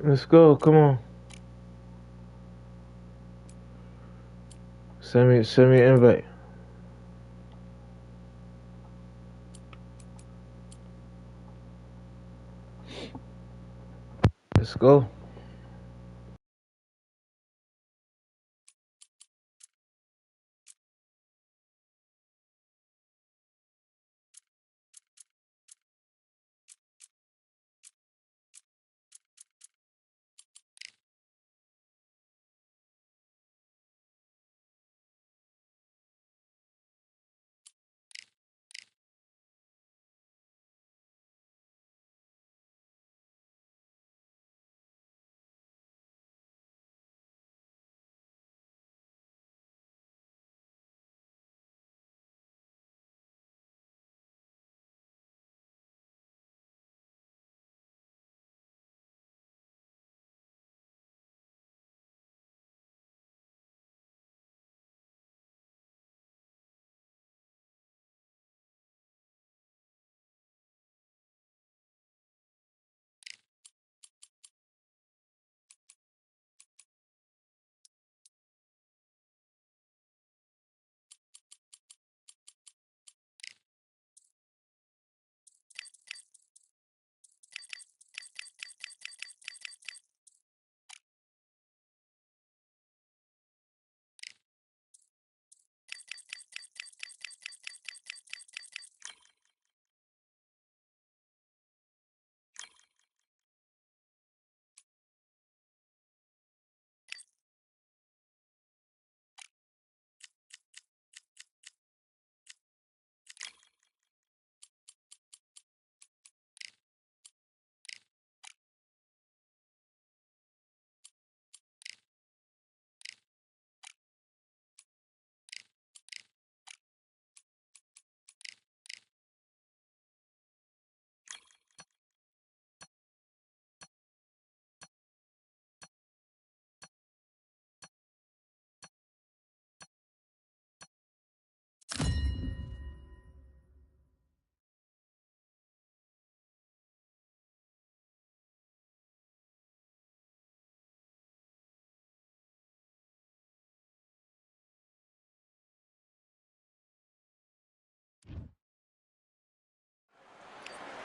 Let's go. Come on. Send me an invite. Let's go.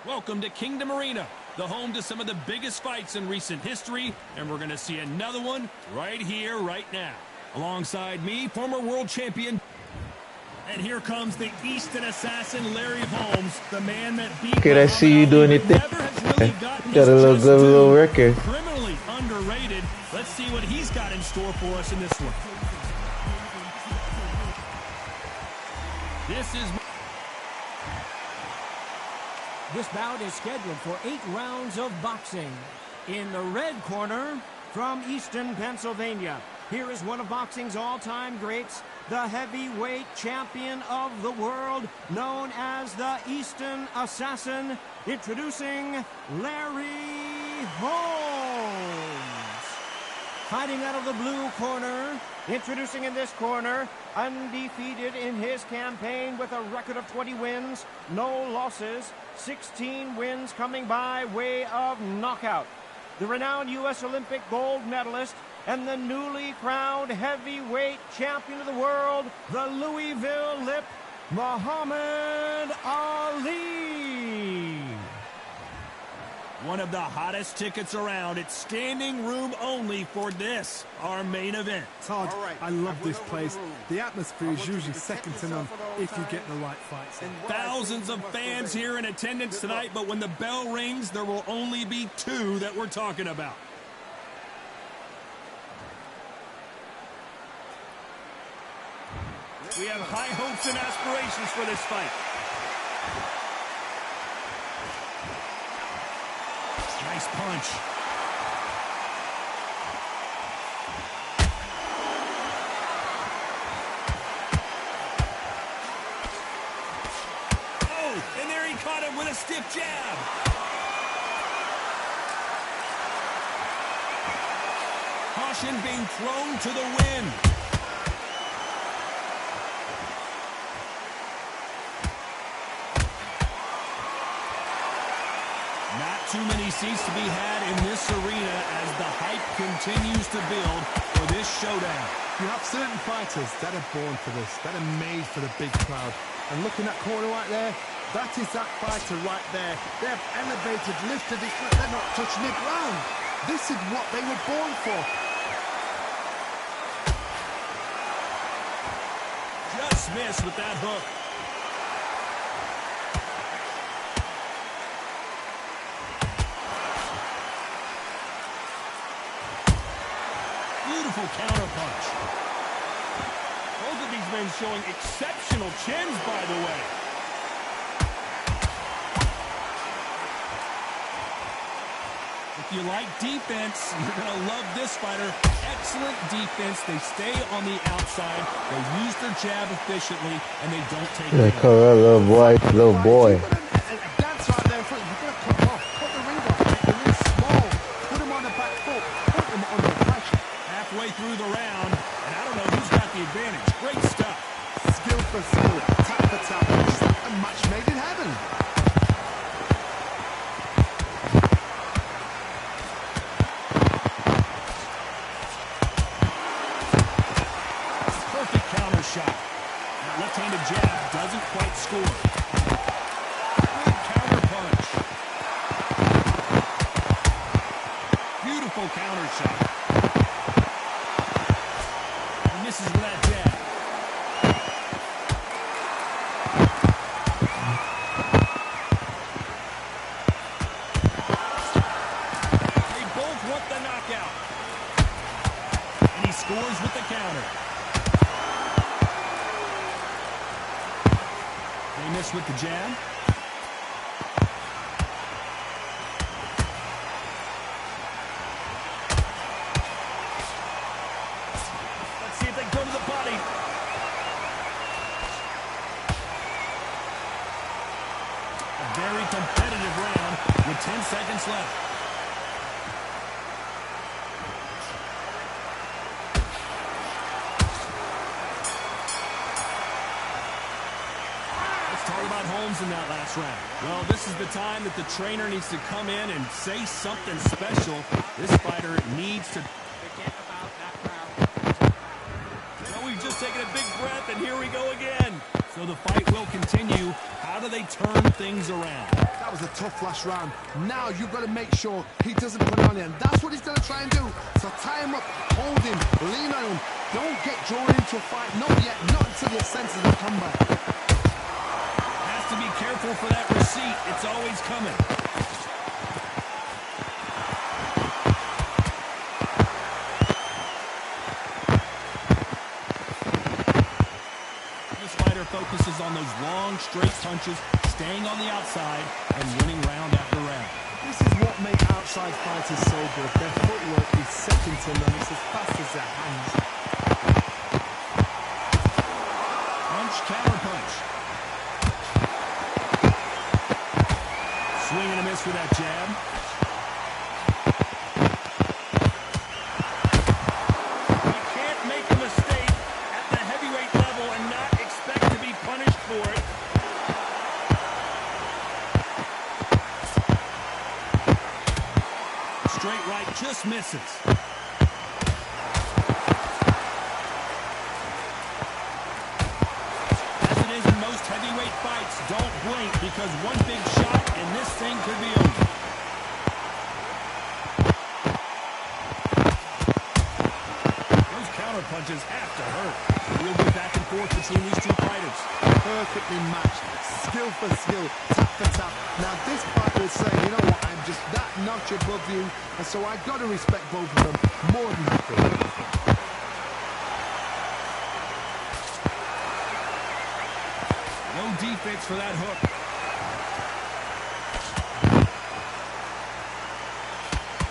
Welcome to Kingdom Arena, the home to some of the biggest fights in recent history, and we're going to see another one right here, right now. Alongside me, former world champion. And here comes the Easton assassin, Larry Holmes, the man that beat Okay, I see you doing it there. Got a little record. Criminally underrated. Let's see what he's got in store for us in this one. This bout is scheduled for 8 rounds of boxing. In the red corner, from Easton, Pennsylvania, here is one of boxing's all-time greats, the heavyweight champion of the world, known as the Easton Assassin, introducing Larry Holmes. Fighting out of the blue corner, introducing in this corner, undefeated in his campaign with a record of 20 wins, no losses, 16 wins coming by way of knockout. The renowned U.S. Olympic gold medalist and the newly crowned heavyweight champion of the world, the Louisville Lip, Muhammad Ali. One of the hottest tickets around. It's standing room only for this, our main event. Todd, I love this place. The atmosphere is usually second to none if you get the right fights. Thousands of fans here in attendance tonight, but when the bell rings, there will only be 2 that we're talking about. We have high hopes and aspirations for this fight. Nice punch. Oh, and there he caught him with a stiff jab. Caution being thrown to the wind. Not too many seats to be had in this arena as the hype continues to build for this showdown. You have certain fighters that are born for this, that are made for the big crowd. And look in that corner right there, that is that fighter right there. They have elevated, lifted it, they're not touching the ground. This is what they were born for. Just missed with that hook. Beautiful counter punch. Both of these men showing exceptional chins, by the way. If you like defense, you're going to love this fighter. Excellent defense. They stay on the outside. They use their jab efficiently, and they don't take it. Call that little boy, little boy. That's right there in front. You've got to cut him off. Cut the ring off. Make the ring small. Put him on the back foot. Put him on the flash. Halfway through the round, and I don't know who's got the advantage. Great stuff. Skill for skill. Tap for tap. It's a match made in heaven. Shot. That left-handed jab doesn't quite score. Good counter punch. Beautiful counter shot. He misses with that jab. They both want the knockout. And he scores with the counter. Miss with the jab. Let's see if they go to the body. A very competitive round with 10 seconds left. In that last round. Well, this is the time that the trainer needs to come in and say something special. This fighter needs to forget about that crowd. Well, we've just taken a big breath, and here we go again. So the fight will continue. How do they turn things around? That was a tough last round. Now you've got to make sure he doesn't put it on him. That's what he's going to try and do. So tie him up, hold him, lean on him. Don't get drawn into a fight. Not yet. Not until your senses have come back. To be careful for that receipt. It's always coming. This fighter focuses on those long, straight punches, staying on the outside, and winning round after round. This is what makes outside fighters so good. Their footwork is second to none. It's as fast as their hands. Punch, counter punch. Swing and a miss with that jab. You can't make a mistake at the heavyweight level and not expect to be punished for it. Straight right just misses. As it is in most heavyweight fights, don't blink because one big shot and this thing could be over. Those counter punches have to hurt. We'll be back and forth between these two fighters. Perfectly matched. Skill for skill. Tap for tap. Now this fighter is saying, you know what, I'm just that notch above you, and so I've got to respect both of them more than happy. No defense for that hook.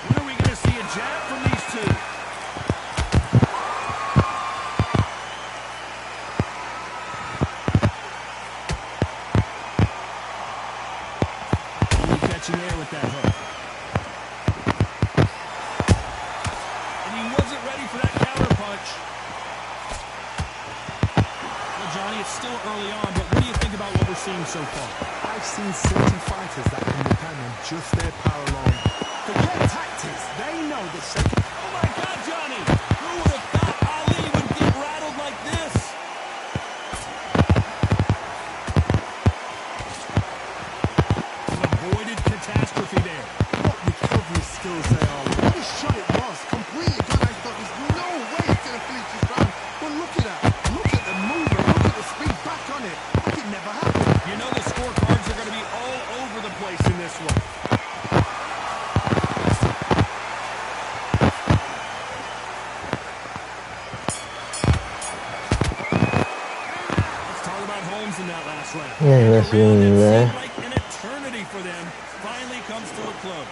When are we going to see a jab from these two? Only catching air with that hook. And he wasn't ready for that counter punch. The Johnny, it's still early on, but what do you think about what we're seeing so far? I've seen certain fighters that can depend on just their power alone. Forget tactics. They know the second. Oh, my God, Johnny! Who would have thought Ali would get rattled like this? Avoided catastrophe there. What recovery skills they are. What a shot it was. Completely gone. I thought there's no way it's going to finish this round. But look at that. Look at the movement. Look at the speed back on it. Like it never happened. You know the scorecards are going to be all over the place in this one. Let's talk about Holmes in that last round. Yeah, that's The round that really seemed bad. like an eternity for them finally comes to a close.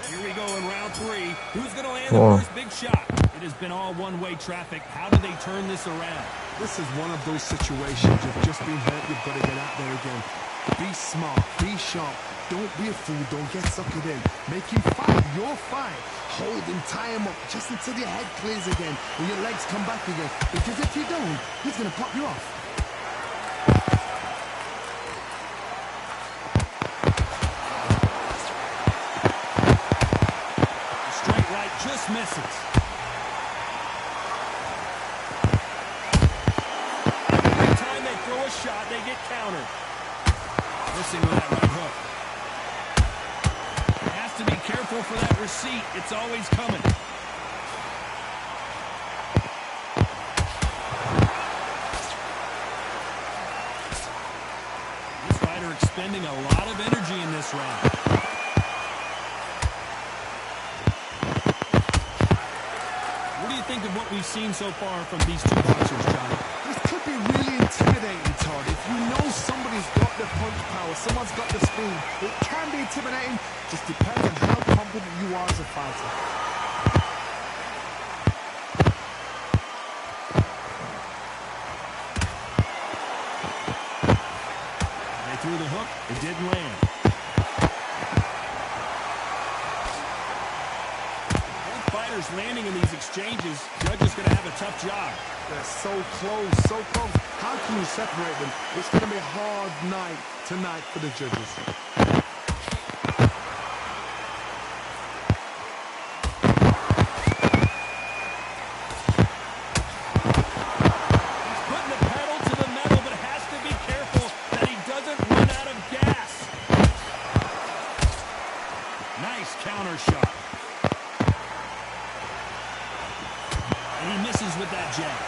Here we go in round 3. Who's going to land the first big shot? It has been all one-way traffic. How do they turn this around? This is one of those situations. You've just been hurt. You've got to get out there again. Be smart. Be sharp. Don't be a fool. Don't get suckered in. Make him fight. Your fight. Hold him. Tie him up just until your head clears again and your legs come back again. Because if you don't, he's going to pop you off. The straight right just misses. Every time they throw a shot, they get countered. Missing with that right hook. Has to be careful for that receipt. It's always coming. This fighter expending a lot of energy in this round. What do you think of what we've seen so far from these two boxers, Johnny? This could be really intimidating, Todd. If you know somebody's got the punch power, someone's got the speed, it can be intimidating. Just depends on how confident you are as a fighter. They threw the hook. It didn't land. Both fighters landing in these exchanges. Judge is going to have a tough job. They're so close, so close. How can you separate them? It's going to be a hard night tonight for the judges. He's putting the pedal to the metal, but has to be careful that he doesn't run out of gas. Nice counter shot. And he misses with that jab.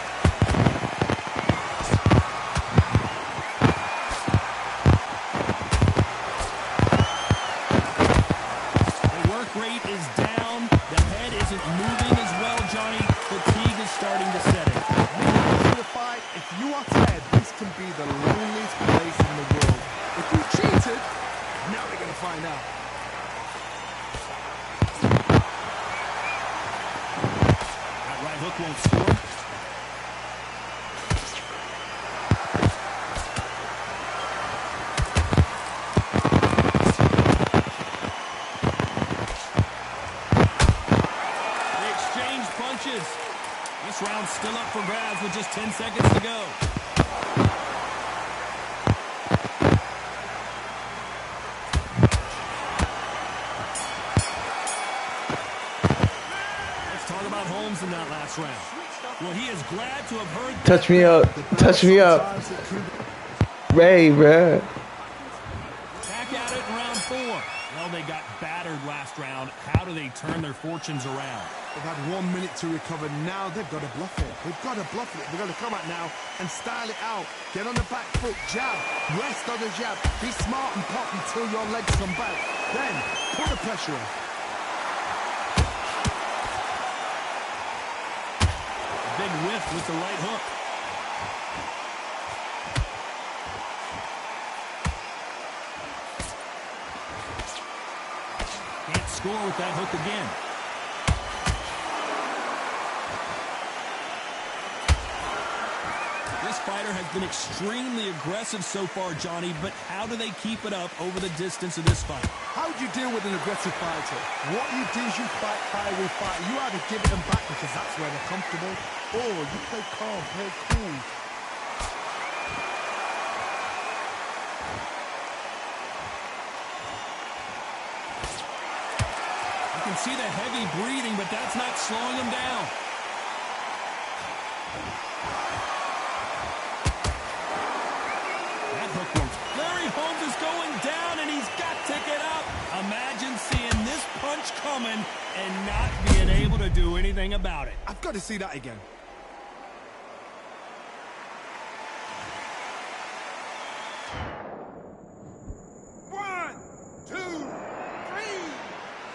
Rate is down. The head isn't moving as well, Johnny. Fatigue is starting to set in. In the fight, if you are tired, this can be the loneliest place in the world. If you cheated, now we're going to find out. That right hook won't score. This round's still up for grabs with just 10 seconds to go. Let's talk about Holmes in that last round. Well, he is glad to have heard... Touch me up. Touch me up. Ray, bruh. Back at it in round 4. Well, they got battered last round. How do they turn their fortunes around? They've had 1 minute to recover. Now they've got to bluff it. They've got to bluff it. They've got to come out now and style it out. Get on the back foot, jab, rest on the jab. Be smart and pop until your legs come back. Then put the pressure on. Big whiff with the right hook. Can't score with that hook again. This fighter has been extremely aggressive so far, Johnny, but how do they keep it up over the distance of this fight? How do you deal with an aggressive fighter? What you do is you fight fire with fire. You either give it them back because that's where they're comfortable, or you play calm, play cool. You can see the heavy breathing, but that's not slowing him down. That hook works. Larry Holmes is going down, and he's got to get up. Imagine seeing this punch coming and not being able to do anything about it. I've got to see that again. One, two, three,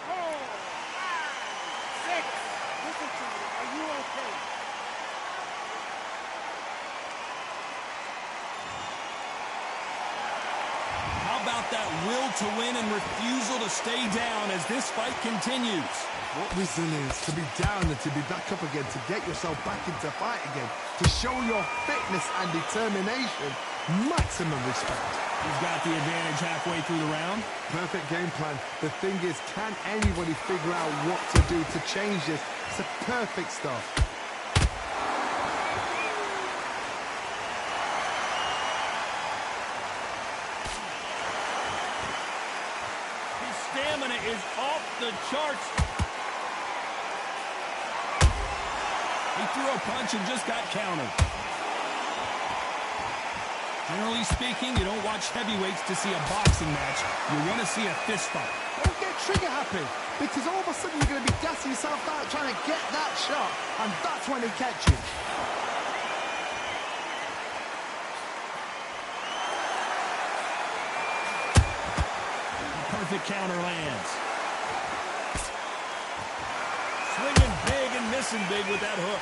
4, 5, 6. Listen to me. Are you okay? How about that will to win and refusal to stay down as this fight continues? What resilience to be down and to be back up again, to get yourself back into fight again, to show your fitness and determination. Maximum respect. He's got the advantage halfway through the round. Perfect game plan. The thing is, can anybody figure out what to do to change this? It's a perfect start. His stamina is off the charts. He threw a punch and just got countered. Generally speaking, you don't watch heavyweights to see a boxing match. You want to see a fist fight. Don't get trigger happy, because all of a sudden you're going to be gassing yourself out trying to get that shot, and that's when they catch you. Perfect counter lands. Swinging big and missing big with that hook.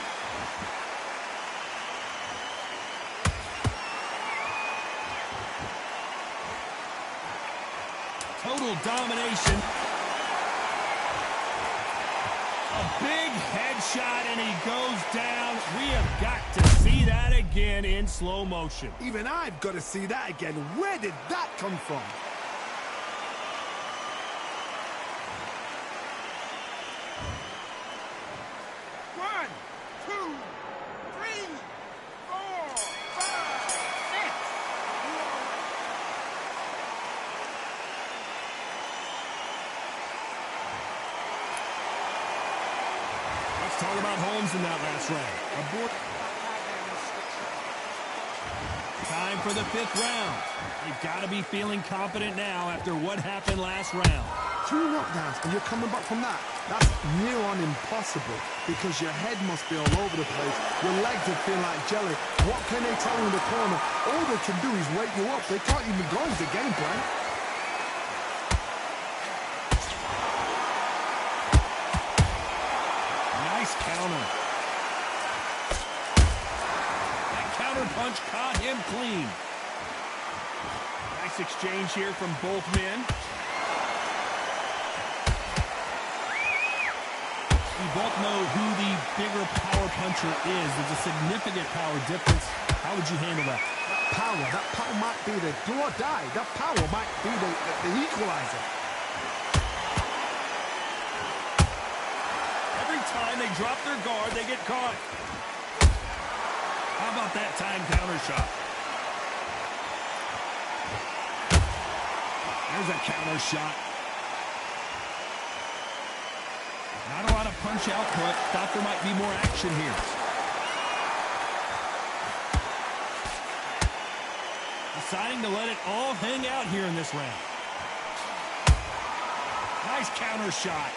Total domination. A big headshot and he goes down. We have got to see that again in slow motion. Even I've got to see that again. Where did that come from? One, two, three, 4, 5, 6. Let's talk about Holmes in that last round. Time for the 5th round. You've got to be feeling confident now after what happened last round. 2 knockdowns and you're coming back from that. That's near on impossible, because your head must be all over the place. Your legs would feel like jelly. What can they tell you in the corner? All they can do is wake you up. They can't even go into game plan. Nice counter. That counter punch caught him clean. Nice exchange here from both men. We both know who the bigger power puncher is. There's a significant power difference. How would you handle that? That power might be the do or die. That power might be the equalizer. Every time they drop their guard, they get caught. How about that time counter shot? There's a counter shot. Not a lot of punch output. Thought there might be more action here. Deciding to let it all hang out here in this round. Nice counter shot.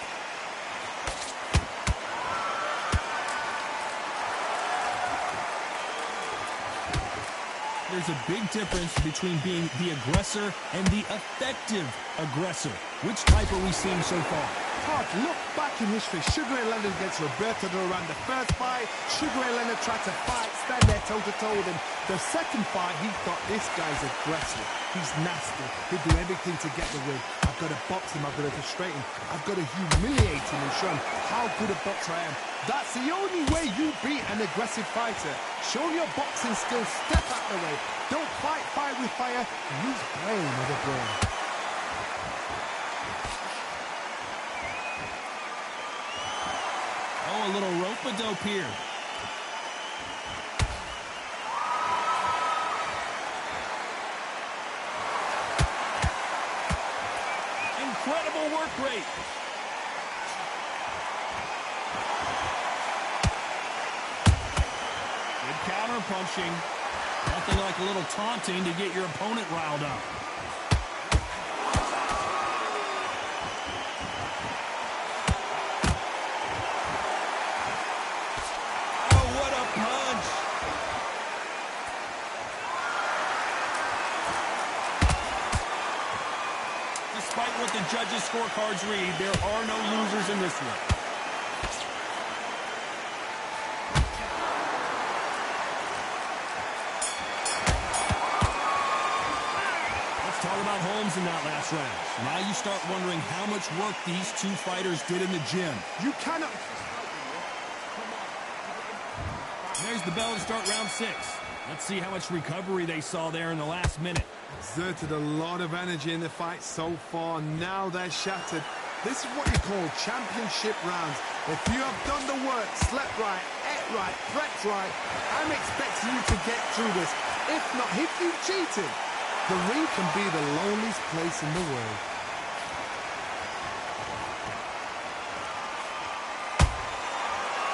There's a big difference between being the aggressor and the effective aggressor. Which type are we seeing so far? Todd, look back in history. Sugar Ray Leonard against Roberto Duran. The first fight, Sugar Ray Leonard tried to fight, stand there toe-to-toe with him. The second fight, he thought, this guy's aggressive. He's nasty. He'll do everything to get the win. I've got to box him. I've got to frustrate him. I've got to humiliate him and show him how good a boxer I am. That's the only way you beat an aggressive fighter. Show your boxing skills, step out the way. Don't fight fire with fire, use brain with a brain. Oh, a little rope-a-dope here. Incredible work rate. Good counter punching. Nothing like a little taunting to get your opponent riled up. Oh, what a punch. Despite what the judges' scorecards read, there are no losers in this one. Holmes in that last round. Now you start wondering how much work these two fighters did in the gym. You cannot... There's the bell to start round 6. Let's see how much recovery they saw there in the last minute. Exerted a lot of energy in the fight so far. Now they're shattered. This is what you call championship rounds. If you have done the work, slept right, ate right, prepped right, I'm expecting you to get through this. If not, if you've cheated, the ring can be the loneliest place in the world.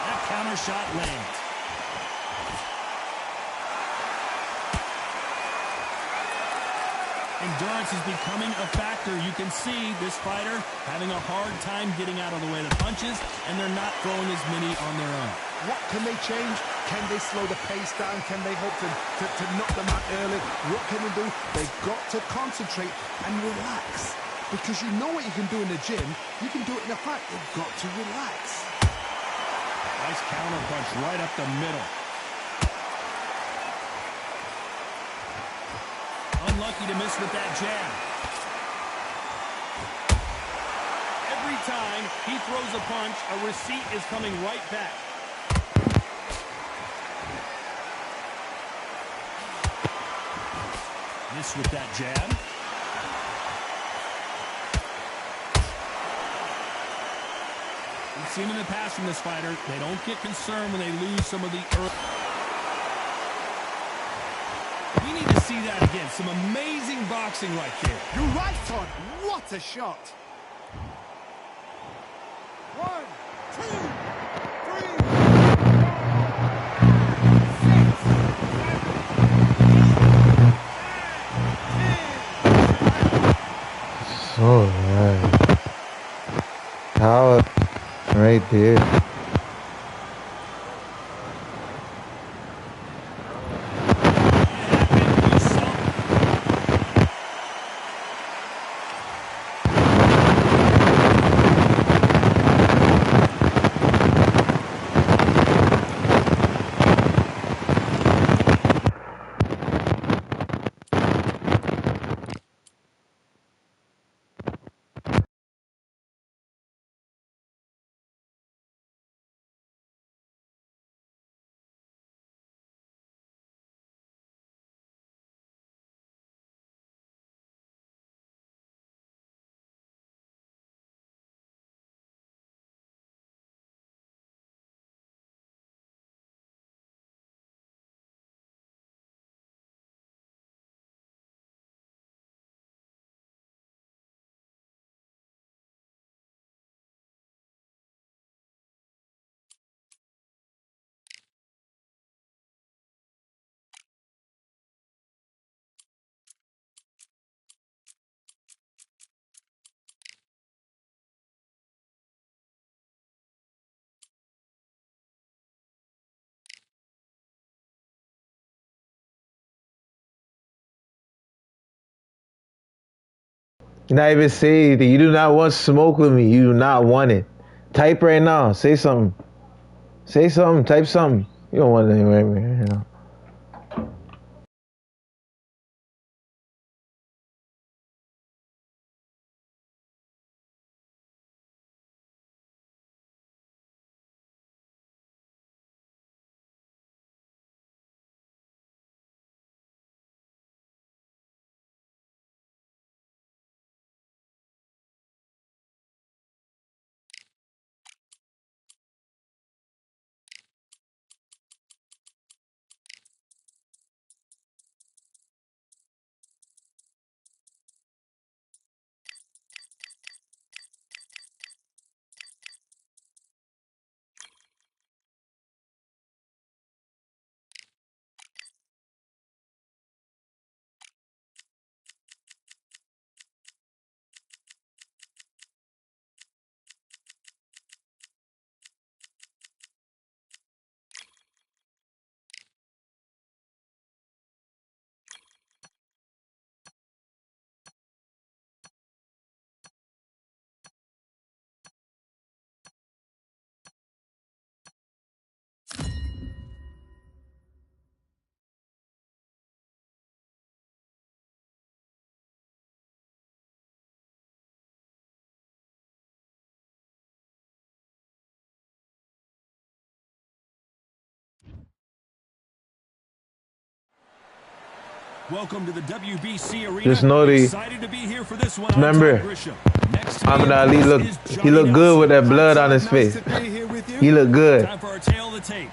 That counter shot lands. Endurance is becoming a factor. You can see this fighter having a hard time getting out of the way of the punches, and they're not throwing as many on their own. What can they change? Can they slow the pace down? Can they hope to knock them out early? What can they do? They've got to concentrate and relax. Because you know what you can do in the gym, you can do it in a fight. You've got to relax. Nice counter punch right up the middle. Unlucky to miss with that jab. Every time he throws a punch, a receipt is coming right back. Miss with that jab. We've seen in the past from this fighter, they don't get concerned when they lose some of the early. We need to see that again. Some amazing boxing right there. You're right, Todd. What a shot. 1, 2, 3, 4, 5, 6, 7, 8, 9, 10. So right. Power right there. You're not even saying anything. You do not want smoke with me. You do not want it. Type right now. Say something. Say something. Type something. You don't want it anyway, man. You know. Welcome to the WBC arena. Just know they Excited to be here for this one. remember. Muhammad Ali he looked good with that blood on his face. He looked good. Time for our tail of the tape.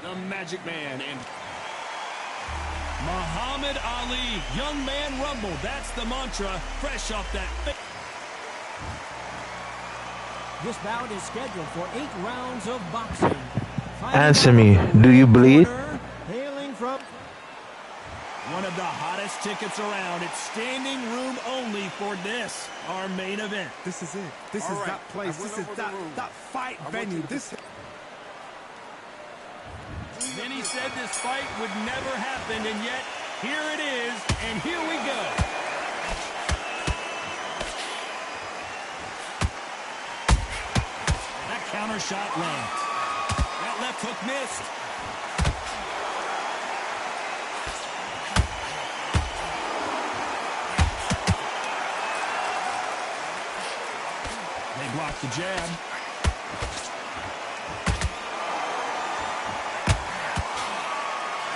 The Magic Man and Muhammad Ali, young man rumble. That's the mantra. Fresh off that. This bout is scheduled for 8 rounds of boxing. Answer me. Do you bleed? Hailing from one of the hottest tickets around. It's standing room only for this, our main event. This is it. This is that place. This is that fight venue. This. Many said this fight would never happen, and yet here it is, and here we go. That counter shot lands. That left hook missed. They blocked the jab.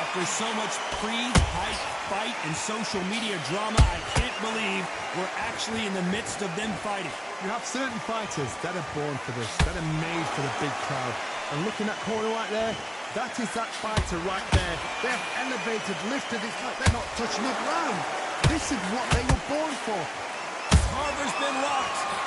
After so much pre-hype fight and social media drama, I can't believe we're actually in the midst of them fighting. You have certain fighters that are born for this, that are made for the big crowd. And looking at corner right there, that is that fighter right there. They have elevated, lifted, it's like they're not touching the ground. This is what they were born for. Carver's been rocked.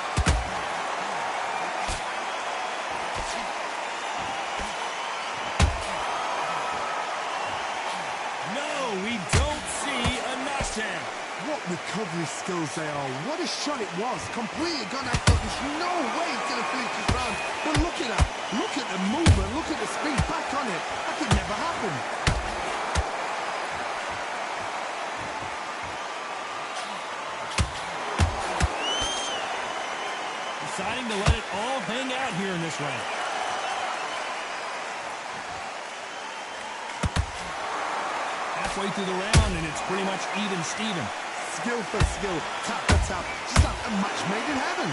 We don't see a knockdown. What recovery skills they are. What a shot it was. Completely gone out. There's no way he's going to finish this round. But look at that. Look at the movement. Look at the speed back on it. That could never happen. Deciding to let it all hang out here in this round. Halfway through the round, and it's pretty much even Steven. Skill for skill, tap for tap, just like a match made in heaven.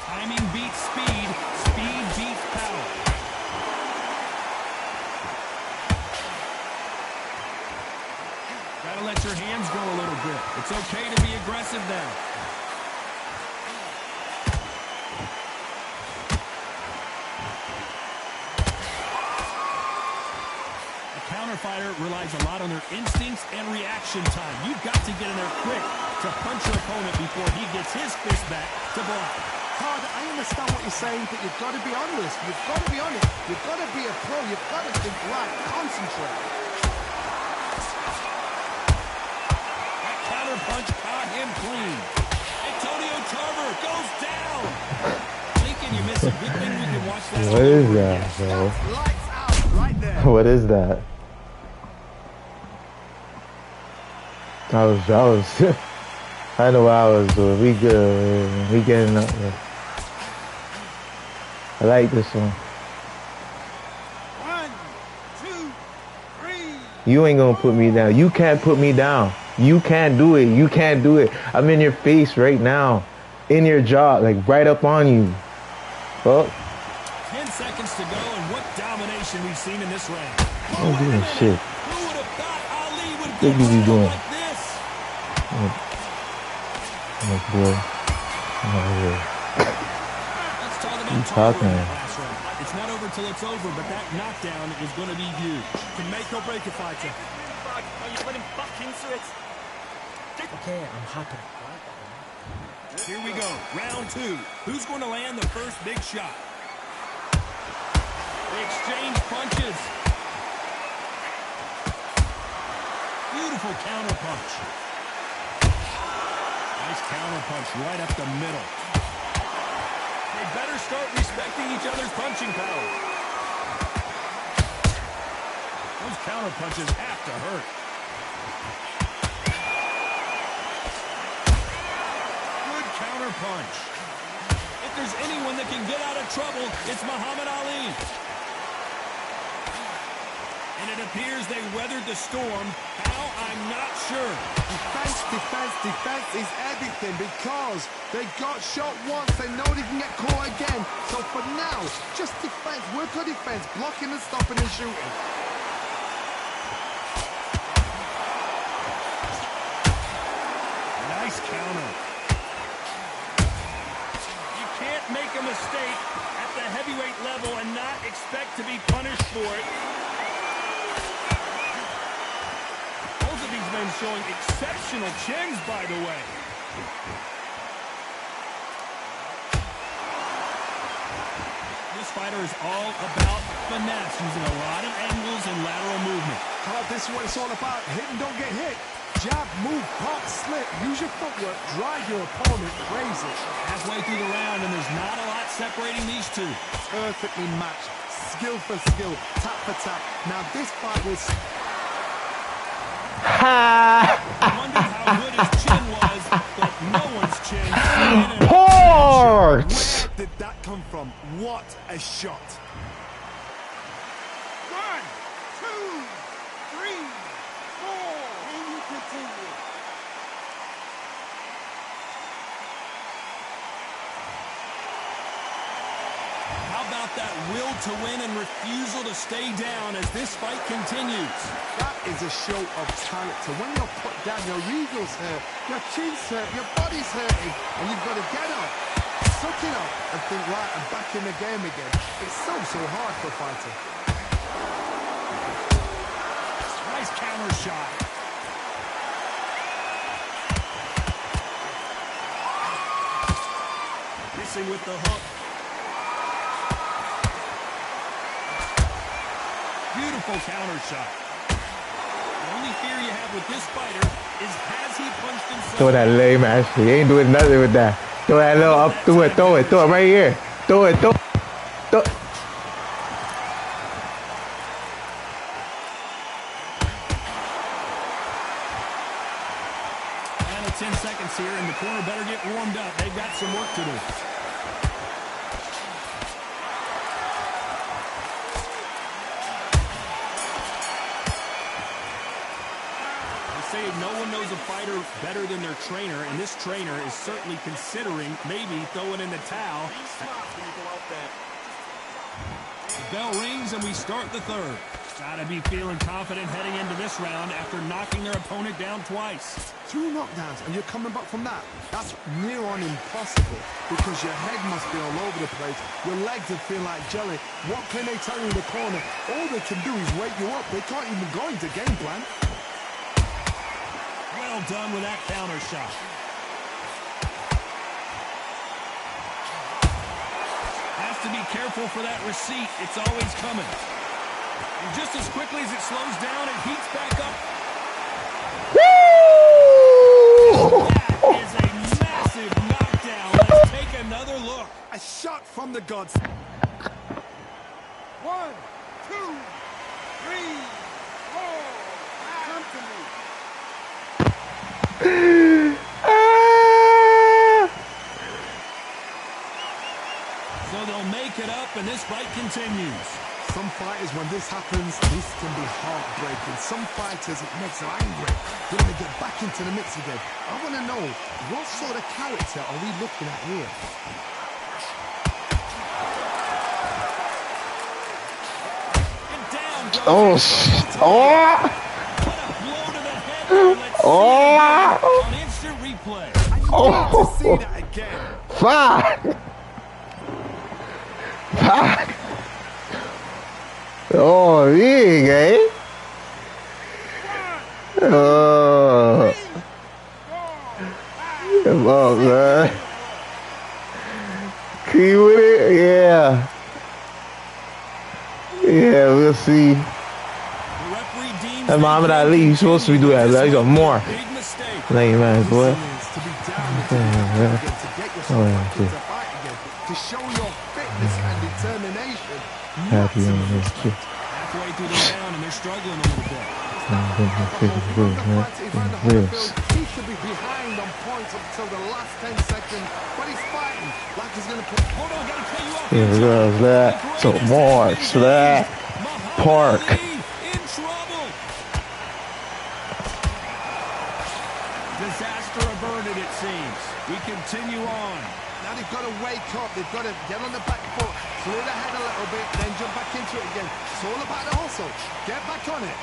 Timing beats speed, speed beats power. Gotta let your hands go a little bit. It's okay to be aggressive now. Fighter relies a lot on their instincts and reaction time. You've got to get in there quick to punch your opponent before he gets his fist back to block. Todd, I understand what you're saying, but you've got to be honest. You've got to be honest. You've got to be a pro. You've got to think right. Concentrate. That counter punch caught him clean. Antonio Tarver goes down. Thinking you miss a good thing we can watch that. What is that, bro? Lights out right there. What is that? I was I know I was doing. We good, man. We getting up there. I like this one. 1, 2, 3. You ain't gonna put me down. You can't put me down. You can't do it. You can't do it. I'm in your face right now. In your jaw, like right up on you. Well, 10 seconds to go, and what domination we've seen in this round. I'm doing shit. Who would have thought Ali would Look at you doing. like this? Oh boy. Let's talk about You talking? last round. It's not over till it's over, but that knockdown is going to be huge. Can make or break a fighter. Are you putting back into it? Okay, I'm happy. Here we go, round 2. Who's going to land the first big shot? They exchange punches. Beautiful counter punch. Nice counter punch right up the middle. They better start respecting each other's punching power. Those counter punches have to hurt. Good counter punch. If there's anyone that can get out of trouble, it's Muhammad Ali. And And it appears they weathered the storm. How? I'm not sure. Defense, defense, defense is everything because they got shot once. They know they can get caught again. So for now, just defense, work on defense, blocking and stopping and shooting. Nice counter. You can't make a mistake at the heavyweight level and not expect to be punished for it. Both of these men showing exceptional chins, by the way. This fighter is all about finesse, using a lot of angles and lateral movement. This is what it's all about. Hit and don't get hit. Jab, move, pop, slip. Use your footwork. Drive your opponent crazy. Halfway through the round, and there's not a lot separating these two. Perfectly matched. Skill for skill. Tap for tap. Now this fight was... I wondered how good his chin was, but no one's chin. Ports! Where did that come from? What a shot. 1, 2, 3, 4. Can you continue? How about that will to win and refusal to stay down as this fight continues? That is a show of character. When you're put down, your eagle's hurt, your chin's hurt, your body's hurting, and you've got to get up, suck it up, and think, right, I'm back in the game again. It's so hard for a fighter. Nice counter shot. Missing with the hook. Beautiful counter shot. The only fear you have with this fighter is has he punched himself? Throw that lame ass. He ain't doing nothing with that. Throw that little up. Throw it right here. Throw it. Down to 10 seconds here, and the corner better get warmed up. They've got some work to do. No one knows a fighter better than their trainer, and this trainer is certainly considering maybe throwing in the towel. The bell rings and we start the third. Gotta be feeling confident heading into this round after knocking their opponent down twice. 2 knockdowns and you're coming back from that. That's near on impossible because your head must be all over the place. Your legs will feel like jelly. What can they tell you in the corner? All they can do is wake you up. They can't even go into game plan. Well done with that counter shot. Has to be careful for that receipt. It's always coming. And just as quickly as it slows down, it heats back up. That is a massive knockdown. Let's take another look. A shot from the gods. 1, 2, 3, 4. Come to me. So they'll make it up, and this fight continues. Some fighters, when this happens, this can be heartbreaking. Some fighters, it makes them angry. They want to get back into the mix again. I want to know, what sort of character are we looking at here? And down goes Oh. What a blow to the head there. Let's see it on instant replay. I need to see that again. Fuck. Oh, big, eh? Oh. Come on, man. Keep with it? Yeah. Yeah, we'll see. That's Muhammad Ali. You're supposed to be doing that. He's a more. Big mistake. Lame man, boy. To be down and to get yourself back into fight again, to show your fitness and determination. Happy on this shit. Halfway through the round, and they're struggling a little bit. He should be behind on points until the last 10 seconds, but he's fighting like he's going to put... Hold on, gotta cut you off. Here we go, that. So more, so that. Park. In Disaster averted, it seems. We continue on. Now they've got to wake up. They've got to get on the back foot, clear the head a little bit, then jump back into it again. It's all about the hustle. Get back on it.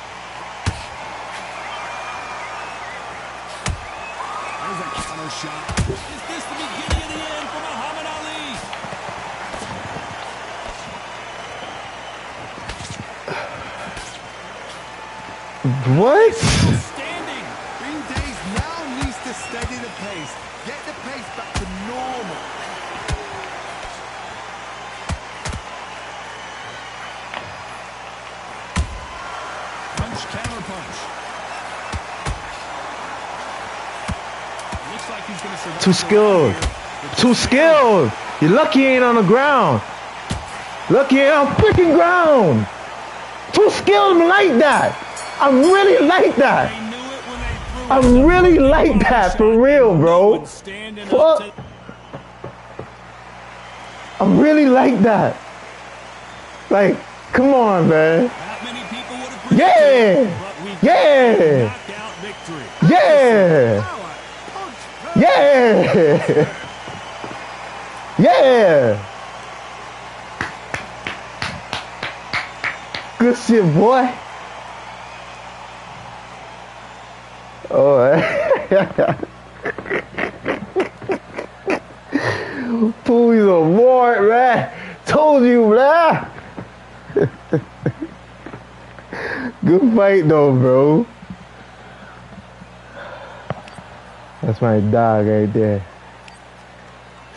There's a counter shot. Is this the beginning of the end for Muhammad Ali? What? Standing. Green Days now needs to steady the pace. Get the pace back to normal. Punch, counter punch. Looks like he's going to survive. Too skilled. Too skilled. You're lucky he ain't on the ground. Lucky he ain't on freaking ground. Too skilled like that. I really like that. They knew it when they threw I it. really like that for real, bro. Fuck. I really like that. Like, come on, man. Not many people would have Yeah. predicted it, but we Yeah. got a knockout victory. Yeah. Yeah. Yeah. Good shit, boy. Oh, Pooey's a wart, man. Told you, man. Good fight, though, bro. That's my dog right there.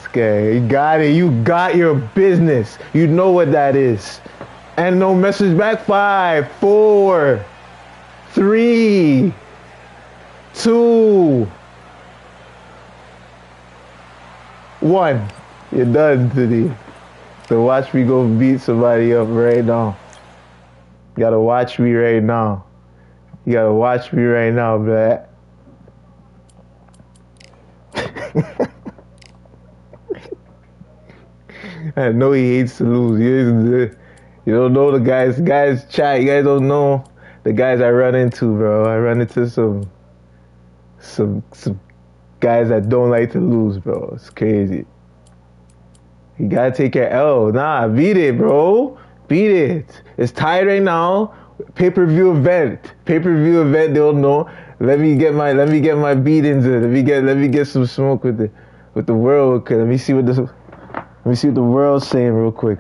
Okay, you got it. You got your business. You know what that is. And no message back. 5, 4, 3, 2, 1. You're done today. So watch me go beat somebody up right now. You gotta watch me right now. You gotta watch me right now, man. I know he hates to lose. You don't know the guys. Guys, chat. You guys don't know the guys I run into, bro. I run into some guys that don't like to lose, bro. It's crazy. You gotta take your L. Nah, beat it, bro. Beat it. It's tied right now. Pay-per-view event. Pay-per-view event. They don't know. Let me get my beatings in. Let me get some smoke with the world. Okay, let me see what the world's saying real quick.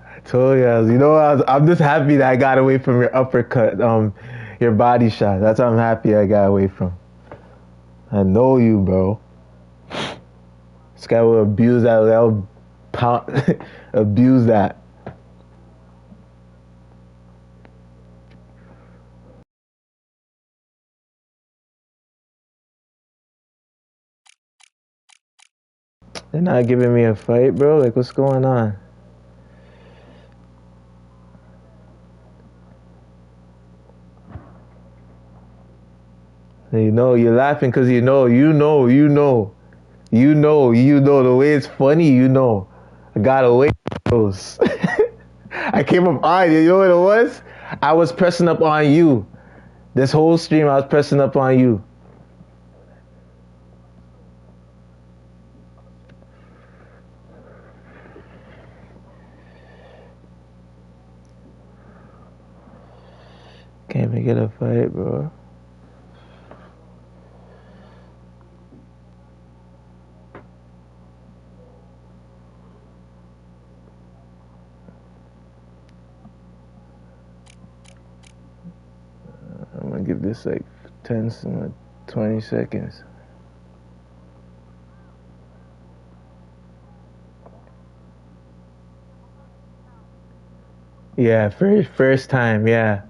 I told you, I'm just happy that I got away from your uppercut, your body shot. That's what I'm happy I got away from. I know you, bro. This guy will abuse that. Abuse that. They're not giving me a fight, bro. Like, what's going on? You know, you're laughing because you know the way it's funny, you know. I got away from those. I came up on you. You know what it was? I was pressing up on you. This whole stream, I was pressing up on you. Can't make it a fight, bro. this like 20 seconds. Yeah, first time, yeah.